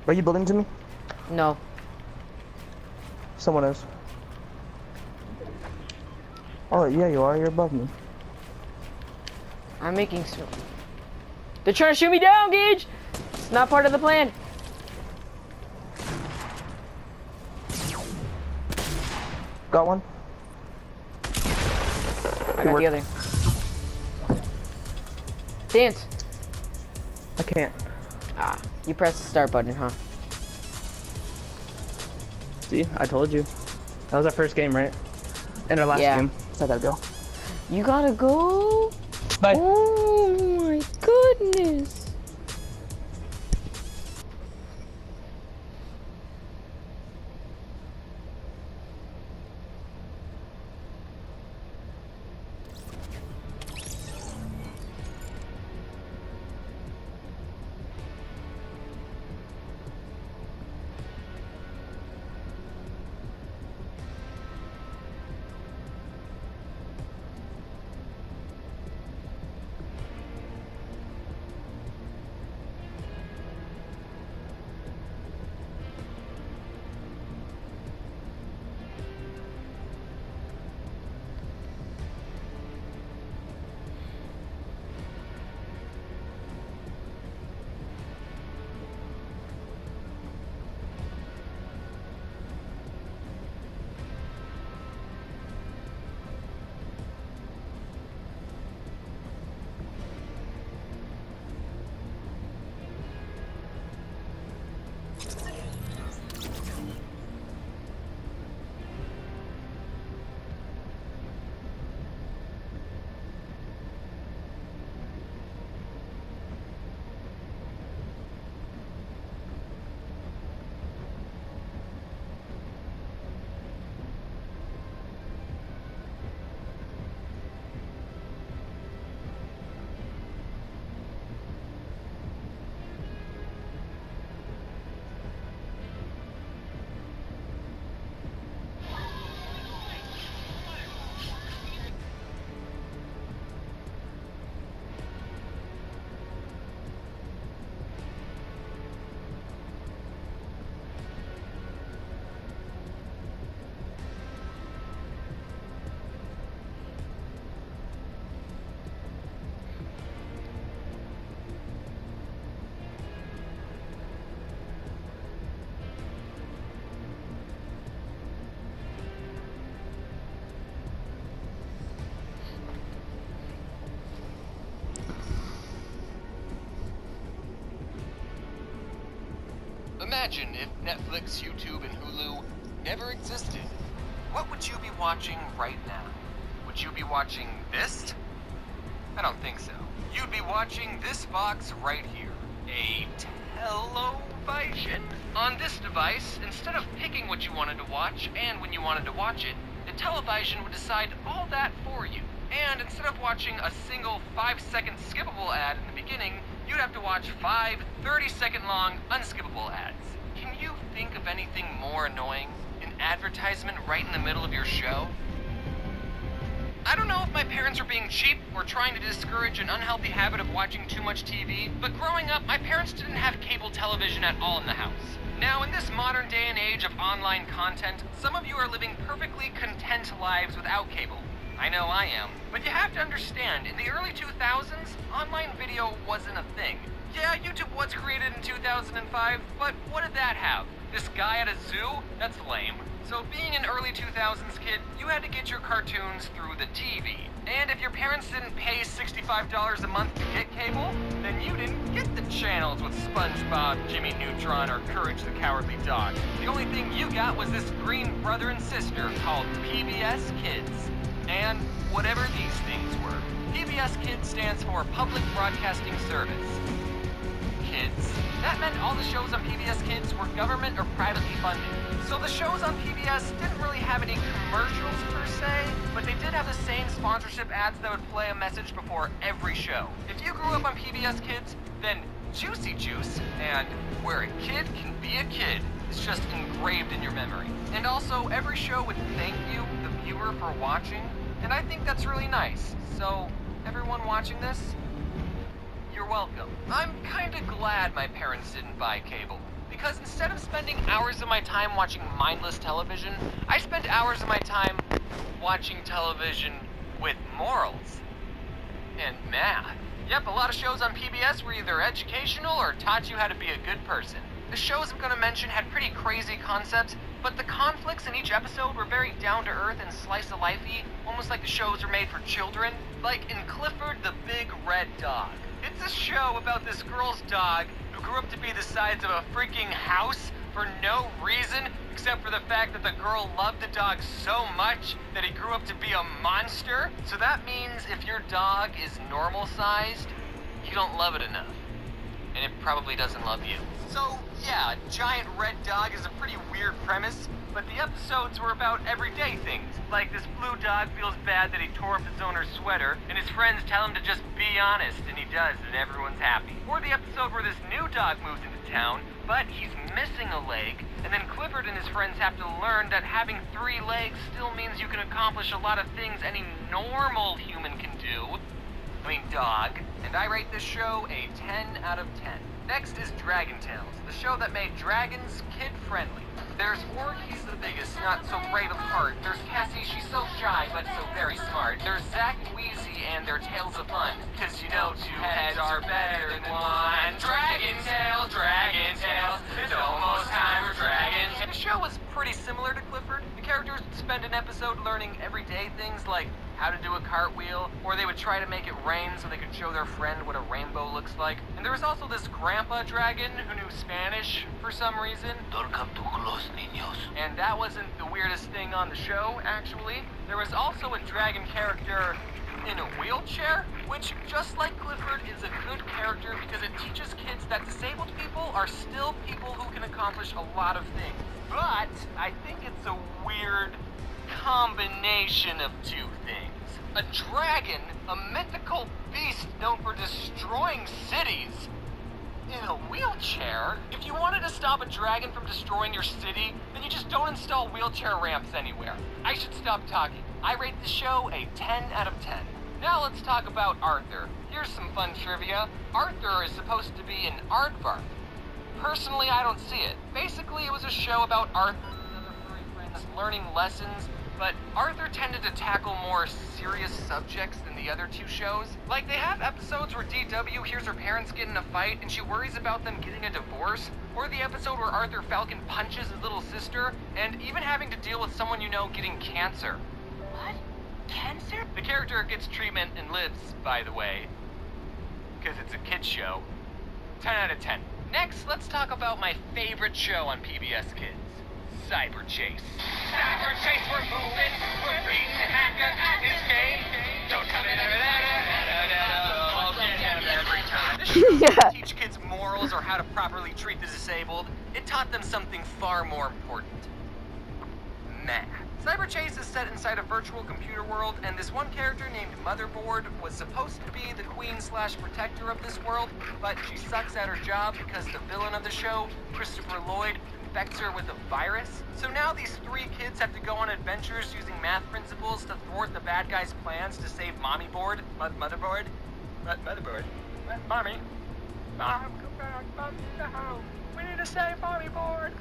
Are you building to me? No. Someone is. Oh, yeah, you are. You're above me. I'm making so. They're trying to shoot me down, Gage! It's not part of the plan. Got one. I got the other. Dance. I can't. Ah, you pressed the start button, huh? See, I told you. That was our first game, right? And our last game. So I gotta go. You gotta go? Bye. Oh my goodness. Imagine if Netflix, YouTube, and Hulu never existed. What would you be watching right now? Would you be watching this? I don't think so. You'd be watching this box right here. A television? On this device, instead of picking what you wanted to watch and when you wanted to watch it, the television would decide all that for you. And instead of watching a single 5-second skippable ad in the beginning, you'd have to watch 5 30-second long unskippable ads. Can you think of anything more annoying? An advertisement right in the middle of your show? I don't know if my parents are being cheap or trying to discourage an unhealthy habit of watching too much TV, but growing up, my parents didn't have cable television at all in the house. Now, in this modern day and age of online content, some of you are living perfectly content lives without cable. I know I am. But you have to understand, in the early 2000s, online video wasn't a thing. Yeah, YouTube was created in 2005, but what did that have? This guy at a zoo? That's lame. So being an early 2000s kid, you had to get your cartoons through the TV. And if your parents didn't pay $65 a month to get cable, then you didn't get the channels with SpongeBob, Jimmy Neutron, or Courage the Cowardly Dog. The only thing you got was this green brother and sister called PBS Kids. And whatever these things were. PBS Kids stands for Public Broadcasting Service. Kids. That meant all the shows on PBS Kids were government or privately funded. So the shows on PBS didn't really have any commercials per se, but they did have the same sponsorship ads that would play a message before every show. If you grew up on PBS Kids, then Juicy Juice and Where a Kid Can Be a Kid is just engraved in your memory. And also, every show would thank you, the viewer, for watching, and I think that's really nice. So, everyone watching this, you're welcome. I'm kinda glad my parents didn't buy cable, Because instead of spending hours of my time watching mindless television, I spent hours of my time watching television with morals. And math. Yep, a lot of shows on PBS were either educational or taught you how to be a good person. The shows I'm gonna mention had pretty crazy concepts, but the conflicts in each episode were very down-to-earth and slice-of-life-y, almost like the shows were made for children. Like in Clifford the Big Red Dog. It's a show about this girl's dog who grew up to be the size of a freaking house for no reason, except for the fact that the girl loved the dog so much that he grew up to be a monster. So that means if your dog is normal-sized, you don't love it enough. And it probably doesn't love you. So, yeah, Giant Red Dog is a pretty weird premise, but the episodes were about everyday things. Like this blue dog feels bad that he tore up his owner's sweater, and his friends tell him to just be honest, and he does, and everyone's happy. Or the episode where this new dog moves into town, but he's missing a leg, and then Clifford and his friends have to learn that having 3 legs still means you can accomplish a lot of things any normal human can do. I mean, dog. And I rate this show a 10 out of 10. Next is Dragon Tales, the show that made dragons kid-friendly. There's Org, he's the biggest, not so brave of heart. There's Cassie, she's so shy, but so very smart. There's Zack and Wheezy and their Tales of Fun, cause you know 2 heads are better than 1. Dragon Tales, it's almost time for Dragon Tales. The show was pretty similar to Clifford. The characters would spend an episode learning everyday things like how to do a cartwheel, or they would try to make it rain so they could show their friend what a rainbow looks like. And there was also this grandpa dragon who knew Spanish for some reason. Don't come too close, niños. And that wasn't the weirdest thing on the show, actually. There was also a dragon character in a wheelchair, which, just like Clifford, is a good character because it teaches kids that disabled people are still people who can accomplish a lot of things. But I think it's a weird combination of 2 things. A dragon, a mythical beast known for destroying cities, in a wheelchair? If you wanted to stop a dragon from destroying your city, then you just don't install wheelchair ramps anywhere. I should stop talking. I rate the show a 10 out of 10. Now let's talk about Arthur. Here's some fun trivia. Arthur is supposed to be an aardvark. Personally, I don't see it. Basically, it was a show about Arthur and other furry friends learning lessons, but Arthur tended to tackle more serious subjects than the other 2 shows. Like, they have episodes where DW hears her parents get in a fight and she worries about them getting a divorce, or the episode where Arthur Falcon punches his little sister, and even having to deal with someone you know getting cancer. What? Cancer? The character gets treatment and lives, by the way, because it's a kid's show. 10 out of 10. Next, let's talk about my favorite show on PBS Kids. Cyber Chase. Cyber Chase, we're moving, we're beating the hacker at his game. Don't come in every time. This show didn't teach kids morals or how to properly treat the disabled. It taught them something far more important. Math. Cyber Chase is set inside a virtual computer world, and this one character named Motherboard was supposed to be the queen/protector of this world, but she sucks at her job because the villain of the show, Christopher Lloyd, infects her with a virus. So now these 3 kids have to go on adventures using math principles to thwart the bad guy's plans to save Motherboard. Mommy. Mom, come back, Mommy, no. We need to save Motherboard.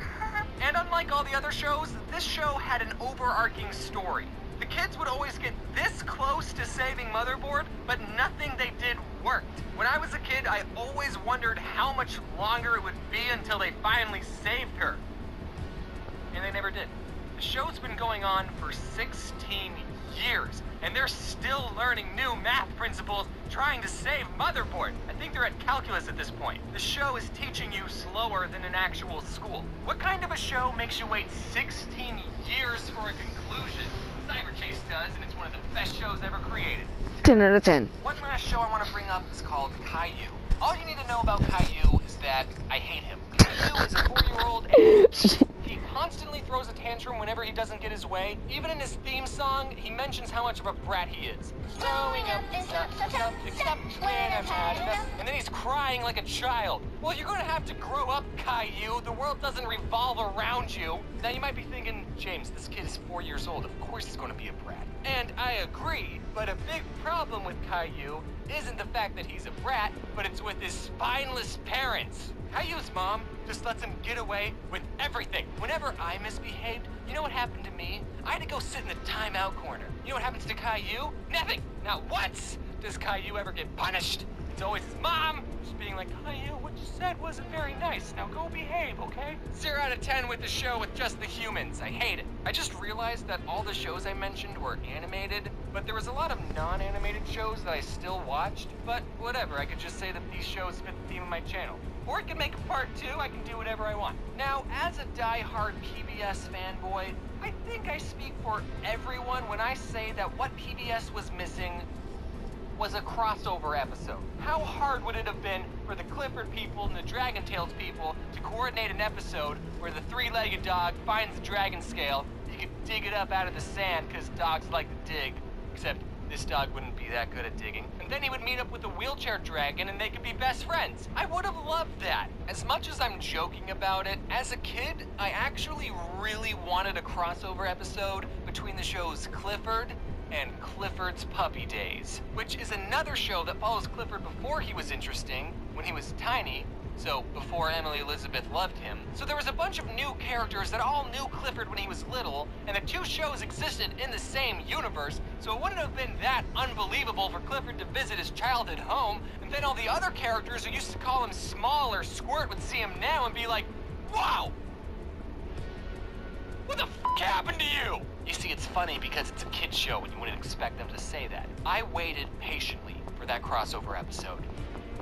And unlike all the other shows, this show had an overarching story. The kids would always get this close to saving Motherboard, but nothing they did worked. When I was a kid, I always wondered how much longer it would be until they finally saved her. And they never did. The show's been going on for 16 years, and they're still learning new math principles trying to save Motherboard. I think they're at calculus at this point. The show is teaching you slower than an actual school. What kind of a show makes you wait 16 years for a conclusion? Cyber Chase does, and it's one of the best shows ever created. 10 out of 10. One last show I want to bring up is called Caillou. All you need to know about Caillou is that I hate him. Caillou is a 4-year-old and he constantly throws a tantrum tantrum whenever he doesn't get his way. Even in his theme song, he mentions how much of a brat he is. Growing up is not so tough, except when I've had enough. And then he's crying like a child. Well, you're gonna have to grow up, Caillou. The world doesn't revolve around you. Now, you might be thinking, James, this kid is 4 years old. Of course he's gonna be a brat. And I agree, but a big problem with Caillou isn't the fact that he's a brat, but it's with his spineless parents. Caillou's mom just lets him get away with everything. Whenever I misbehaved, you know what happened to me? I had to go sit in the timeout corner. You know what happens to Caillou? Nothing. Not once does Caillou ever get punished. It's always his mom just being like, Caillou, what you said wasn't very nice. Now go behave, okay? 0 out of 10 with the show with just the humans. I hate it. I just realized that all the shows I mentioned were animated, but there was a lot of non-animated shows that I still watched. But whatever, I could just say that these shows fit the theme of my channel. Or I can make a part 2, I can do whatever I want. Now, as a die-hard PBS fanboy, I think I speak for everyone when I say that what PBS was missing was a crossover episode. How hard would it have been for the Clifford people and the Dragon Tales people to coordinate an episode where the three-legged dog finds the dragon scale, he could dig it up out of the sand because dogs like to dig, except this dog wouldn't be that good at digging. And then he would meet up with the wheelchair dragon and they could be best friends. I would have loved that. As much as I'm joking about it, as a kid, I actually really wanted a crossover episode between the shows Clifford and Clifford's Puppy Days, which is another show that follows Clifford before he was interesting, when he was tiny, so before Emily Elizabeth loved him. So there was a bunch of new characters that all knew Clifford when he was little, and the two shows existed in the same universe, so it wouldn't have been that unbelievable for Clifford to visit his childhood home, and then all the other characters who used to call him Small or Squirt would see him now and be like, wow! What the f*** happened to you? You see, it's funny because it's a kid's show and you wouldn't expect them to say that. I waited patiently for that crossover episode,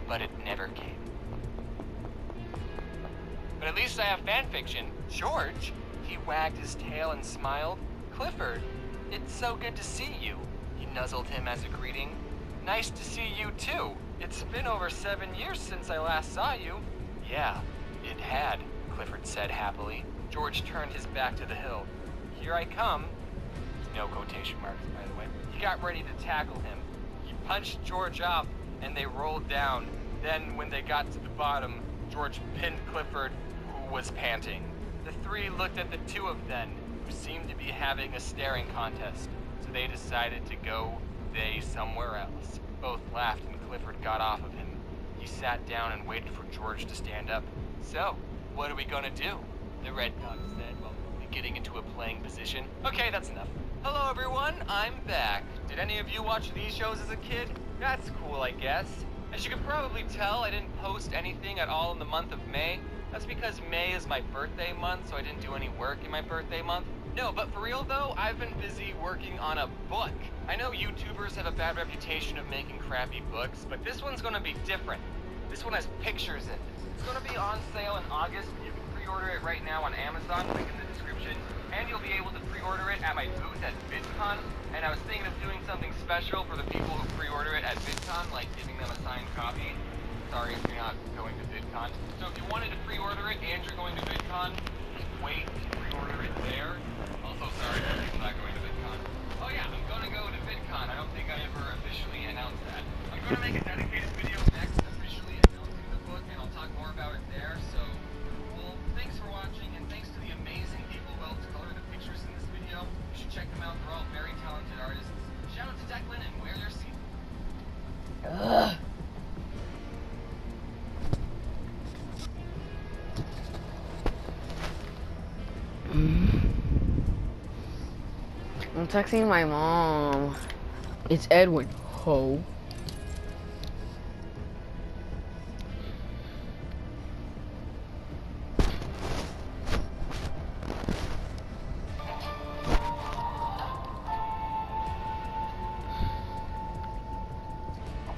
but it never came. But at least I have fanfiction. George, he wagged his tail and smiled. Clifford, it's so good to see you. He nuzzled him as a greeting. Nice to see you too. It's been over 7 years since I last saw you. Yeah, it had, Clifford said happily. George turned his back to the hill. Here I come. No quotation marks, by the way. He got ready to tackle him. He punched George off, and they rolled down. Then, when they got to the bottom, George pinned Clifford, who was panting. The three looked at the two of them, who seemed to be having a staring contest, so they decided to go somewhere else. Both laughed, and Clifford got off of him. He sat down and waited for George to stand up. So, what are we gonna do? The red dog said while getting into a playing position. Okay, that's enough. Hello everyone, I'm back. Did any of you watch these shows as a kid? That's cool, I guess. As you can probably tell, I didn't post anything at all in the month of May. That's because May is my birthday month, so I didn't do any work in my birthday month. No, but for real though, I've been busy working on a book. I know YouTubers have a bad reputation of making crappy books, but this one's gonna be different. This one has pictures in it. It's gonna be on sale in August. You can pre-order it right now on Amazon, link in the description. And you'll be able to pre-order it at my booth at VidCon. And I was thinking of doing something special for the people who pre-order it at VidCon, like giving them a signed copy. Sorry if you're not going to VidCon. So if you wanted to pre-order it and you're going to VidCon, just wait to pre-order it there. Also, sorry for people not going to VidCon. Oh yeah, I'm gonna go to VidCon. I don't think I ever officially announced that. I'm gonna make a dedicated video next, officially announcing the book, and I'll talk more about it there. So, well, thanks for watching, and thanks to the amazing people who helped color the pictures in this video. You should check them out. They're all very talented artists. Shout out to Declan and Wear Their Seat. I'm texting my mom. It's Edwin. Ho.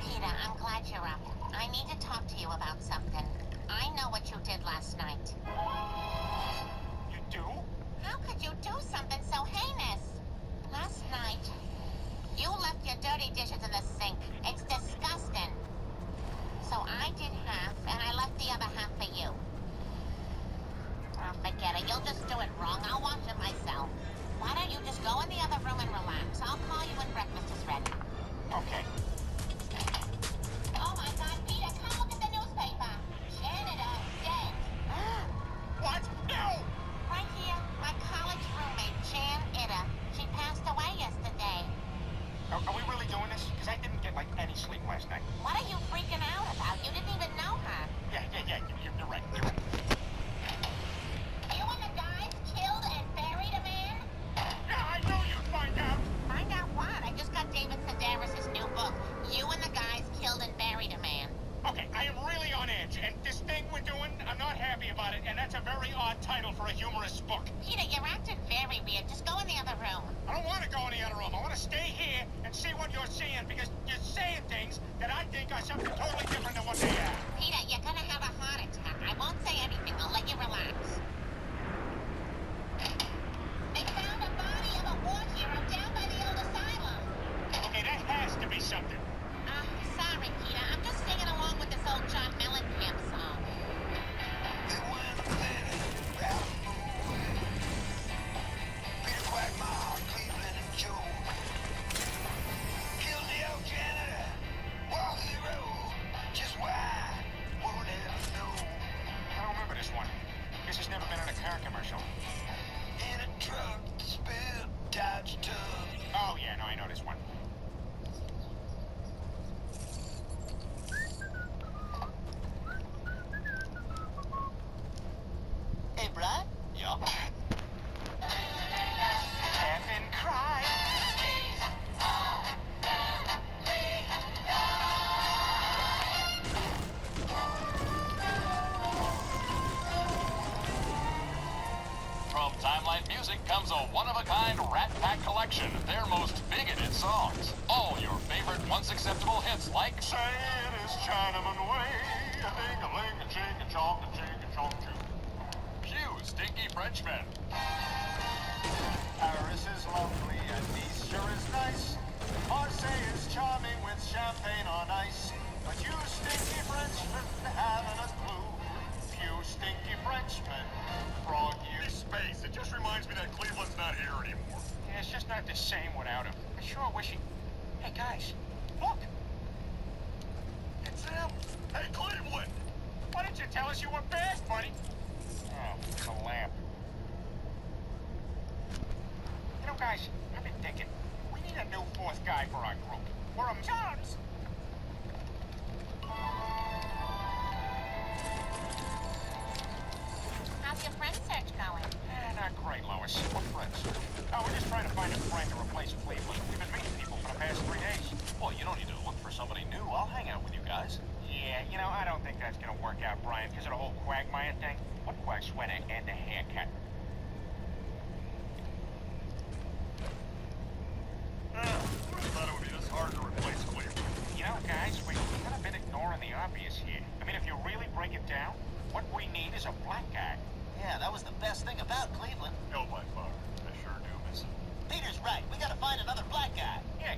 Peter, I'm glad you're up. I need to talk to you about something. I know what you did last night. You do? How could you do something so heinous? Last night, you left your dirty dishes in the sink. a humorous book. Peter, you're acting very weird. Just go in the other room. I don't want to go in the other room. I want to stay here and see what you're seeing because you're saying things that I think are something totally different than what they are. Peter, you're gonna have a heart attack. I won't say anything. I'll let you relax. They found a body of a war hero down by the old asylum. Okay, that has to be something. Sorry, Peter. I'm just singing along with this old John Mellencamp song. I don't remember this one. Guess it's never been in a car commercial. In a truck, spilled Dodge tub. Oh, yeah, no, I know this one. Hey, Brad? Yeah. Kevin cried. From Time Life Music comes a one-of-a-kind Rat Pack collection of their most bigoted songs. All your favorite once acceptable hits like Say it is Chinaman way. A ding-a-ling, a ching-a-chong, a ching-a-chong-choo. Pew, Stinky Frenchman. Paris is lovely and Nice sure is nice. Marseille is charming with champagne on ice. But you stinky Frenchmen haven't a clue. Few stinky Frenchmen frog you. Space, it just reminds me that Cleveland's not here anymore. Yeah, it's just not the same without him. I sure wish he... Hey, guys, look! It's him! Hey, Cleveland! Why didn't you tell us you were back, buddy? Oh, it's a lamp. You know, guys, I've been thinking, we need a new fourth guy for our group. We're a chance. How's your friend search going? Not great, Lois. What friends? Oh, we're just trying to find a friend to replace Cleveland. We've been meeting people for the past 3 days. Well, you don't need to look for somebody new. I'll hang out with you guys. Yeah, you know, I don't think that's gonna work out, Brian, because of the whole Quagmire thing. What quag sweater and the haircut? I thought it would be this hard to replace Cleveland. You know, guys, we've kind of been ignoring the obvious here. I mean, if you really break it down, what we need is a black guy. Yeah, that was the best thing about Cleveland. Hell by far. I sure do miss him. Peter's right. We gotta find another black guy. Yeah.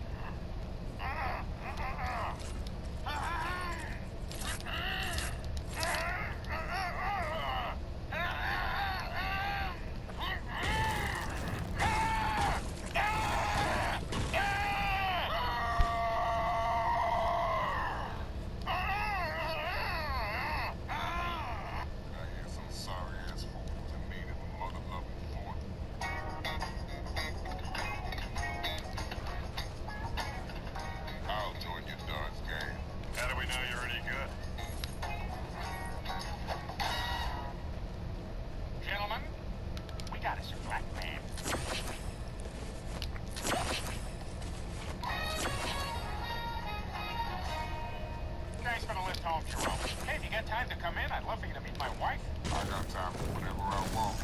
Time to come in? I'd love for you to meet my wife. I got time for whatever I want.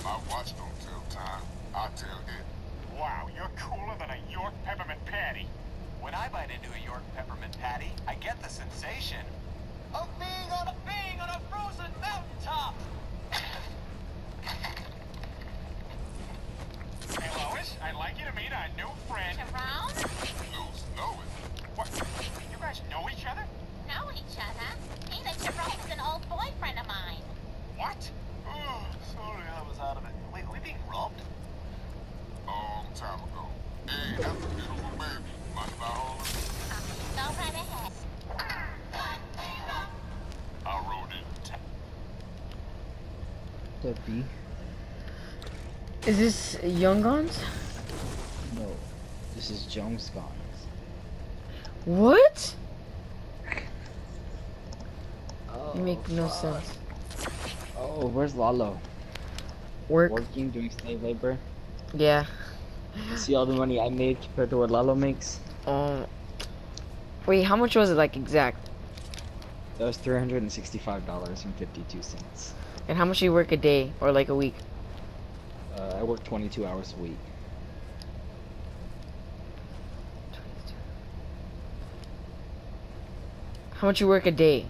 My watch don't tell time. I tell it. Wow, you're cooler than a York peppermint patty. When I bite into a York peppermint patty, I get the sensation Of being on a frozen mountaintop. Hey, Lois, I'd like you to meet our new friend. Jerome? Lose know it. What? You guys know each other? Know each other? Peter, Jerome is an old boyfriend of mine. What? Oh, sorry, I was out of it. Wait, are we being robbed? Long time ago. Hey, that's a beautiful baby. Mind if I hold her? Go right ahead. I rode in. The B? Is this Young Guns? No. This is Jones Guns. What? Oh, You make no fuck. sense. Oh, where's Lalo? Work? Working, doing slave labor. Yeah. See all the money I made compared to what Lalo makes? Wait, how much was it, like, exact? That was $365.52. And how much do you work a day or like a week? I work 22 hours a week. How much you work a day?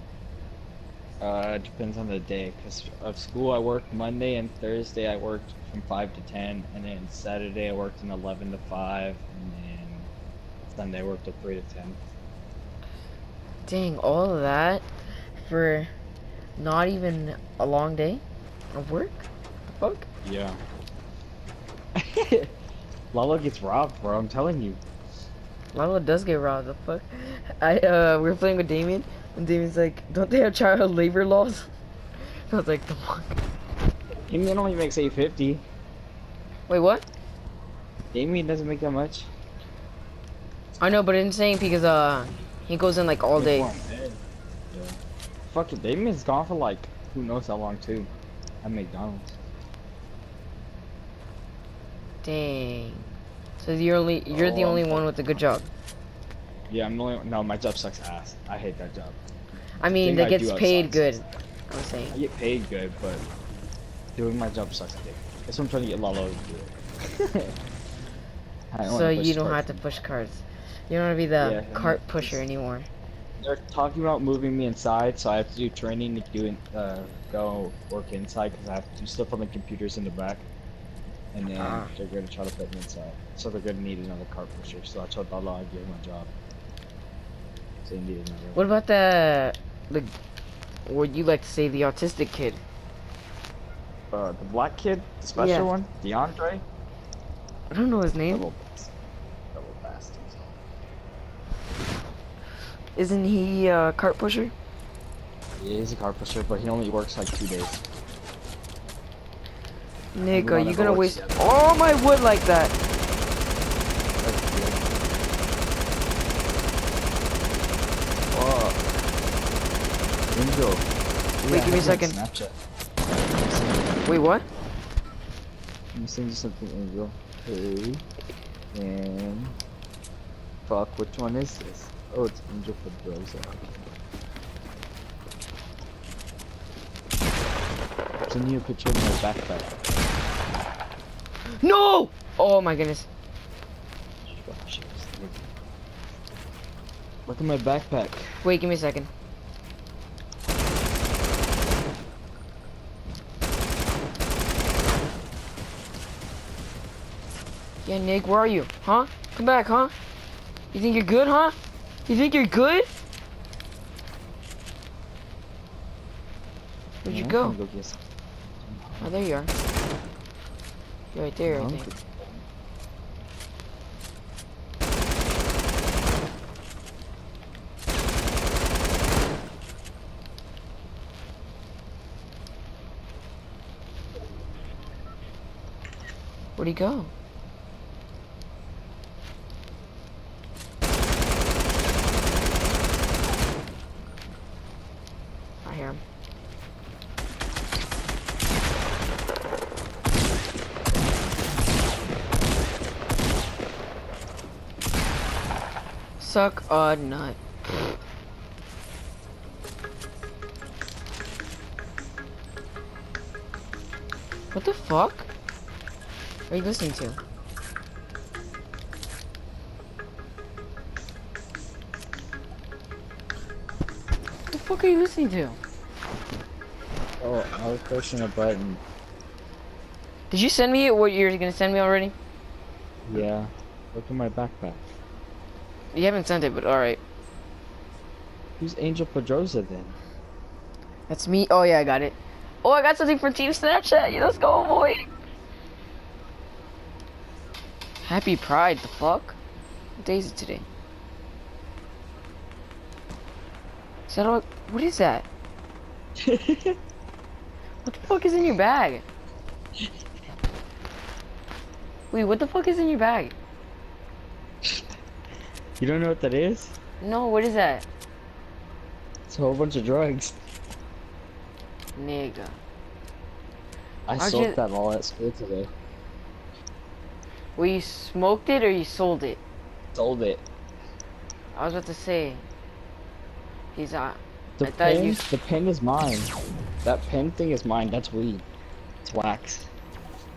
It depends on the day. Cause of school, I work Monday and Thursday. I worked from 5 to 10, and then Saturday I worked from 11 to 5, and then Sunday I worked till 3 to 10. Dang, all of that for not even a long day of work? The fuck? Yeah. Lalo gets robbed, bro. I'm telling you. Lalo does get robbed, the fuck? We were playing with Damien, and Damien's like, don't they have child labor laws? I was like, the fuck? Damien only makes 850. Wait, what? Damien doesn't make that much. I know, but it's insane because, he goes in like all day. Yeah. Fuck it, Damien's gone for like, who knows how long too. At McDonald's. Dang. So you're the only one with a good job. Yeah, I'm the only. No, my job sucks ass. I hate that job. I mean, that gets paid good. I'm I saying. get paid good, but doing my job sucks dick. That's what I'm trying to get Lalo to do. So you don't have to push carts. You don't want to be the cart pusher anymore. They're talking about moving me inside, so I have to do training to do go work inside because I have to do stuff on the computers in the back. And then they're gonna try to put me inside. So they're gonna need another cart pusher. So I told Lalo I'd give him a job. So they need another. What about the what you like to say, the autistic kid? The black kid, the special one, DeAndre. I don't know his name. Double bastard. Isn't he a cart pusher? Yeah, he's a cart pusher, but he only works like 2 days. Nick, are you gonna waste all my wood like that? Angel. Wait, give me a second. Snapchat. Wait, what? Let me send you something, Angel. Hey. And... Fuck, which one is this? Oh, it's Angel for Bros. Send you a picture of my backpack. No! Oh my goodness. Look at my backpack. Wait, give me a second. Yeah, Nick, where are you? Huh? Come back, huh? You think you're good, huh? You think you're good? Where'd you go? Oh, there you are. You're right there, I think. Where'd he go? I hear him. Suck a nut. What the fuck are you listening to? What the fuck are you listening to? Oh, I was pushing a button. Did you send me what you're gonna send me already? Yeah. Look at my backpack. You haven't sent it, but alright. Who's Angel Pedrosa then? That's me. Oh yeah, I got it. Oh, I got something from Team Snapchat. Yeah, let's go, boy. Happy Pride, the fuck? What day is it today? Is that all? What is that? What the fuck is in your bag? Wait, what the fuck is in your bag? You don't know what that is? No, what is that? It's a whole bunch of drugs. Nigga. I Aren't sold you- that all at school today. Well, you smoked it or you sold it? Sold it. I was about to say. He's The I thought pen, you. the pen is mine. That pen thing is mine. That's weed. It's wax.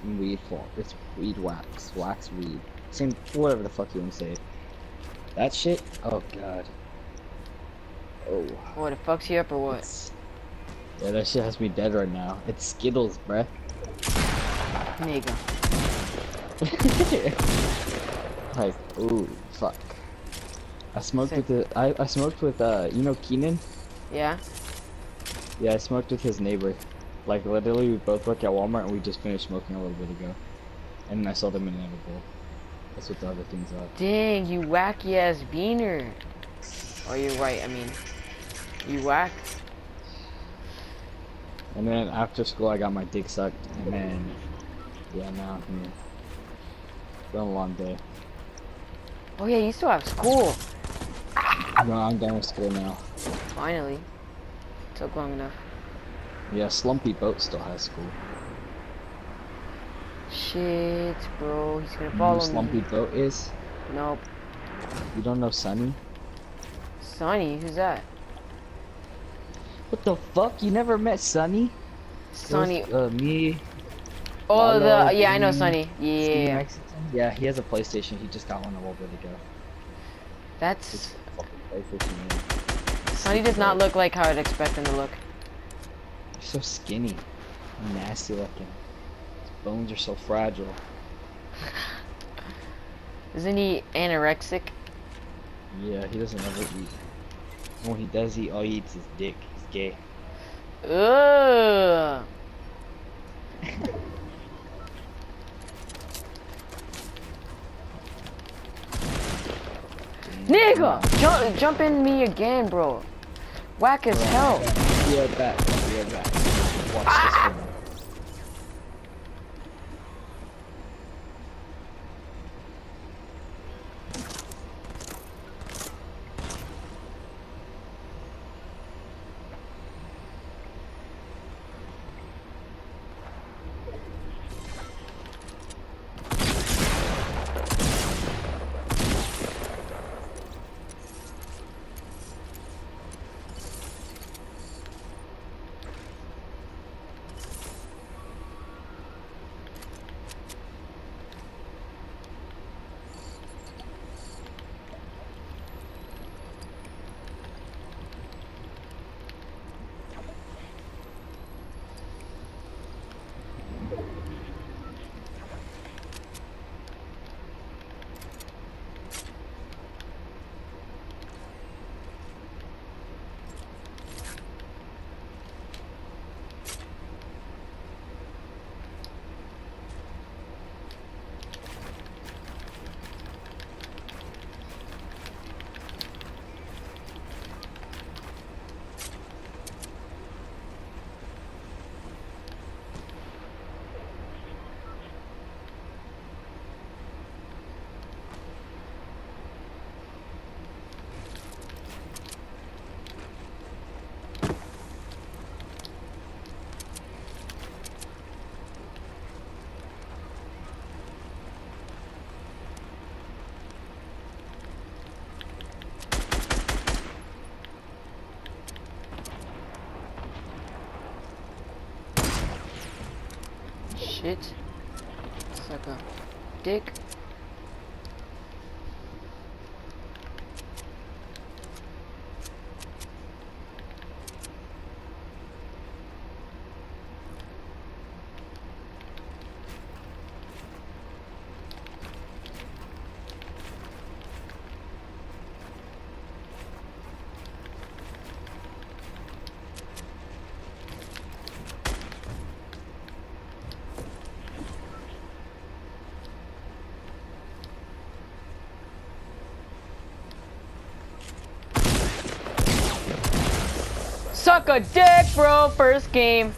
weed fall. It's weed wax. Wax weed. Same, whatever the fuck you want to say. That shit? Oh god. Oh. What, it fucks you up or what? Yeah, that shit has me dead right now. It's Skittles, bruh. Nigga. Like, ooh, fuck. I smoked with I smoked with you know Keenan? Yeah? Yeah, I smoked with his neighbor. Like literally we both work at Walmart and we just finished smoking a little bit ago. And I sold him an edible. That's what the other things are. Dang, you wacky ass beaner. Oh, you're right, I mean. You whack? And then after school I got my dick sucked and then yeah, now I'm here. It's been a long day. Oh yeah, you still have school. No, I'm done with school now. Finally. Took long enough. Yeah, Slumpy Boat still has school. Shit, bro. He's gonna You know follow who Slumpy me. Boat is? Nope. You don't know Sunny? Sonny, who's that? What the fuck? You never met Sunny? Sonny. Me. Oh, Lalo, yeah, I know me, Sonny. Skinny Yeah. Mexican? Yeah, he has a PlayStation. He just got one a little bit ago. That's. Fucking PlayStation, man. Sonny does not look like how I'd expect him to look. He's so skinny. Nasty looking. His bones are so fragile. Isn't he anorexic? Yeah, he doesn't ever eat. When he does eat, all he eats is dick. He's gay. Ugh. Nigga! Jump in me again, bro. Whack as hell. Be right back. Be right back. Watch this one. Shit. Suck a dick. Suck a dick, bro. First game.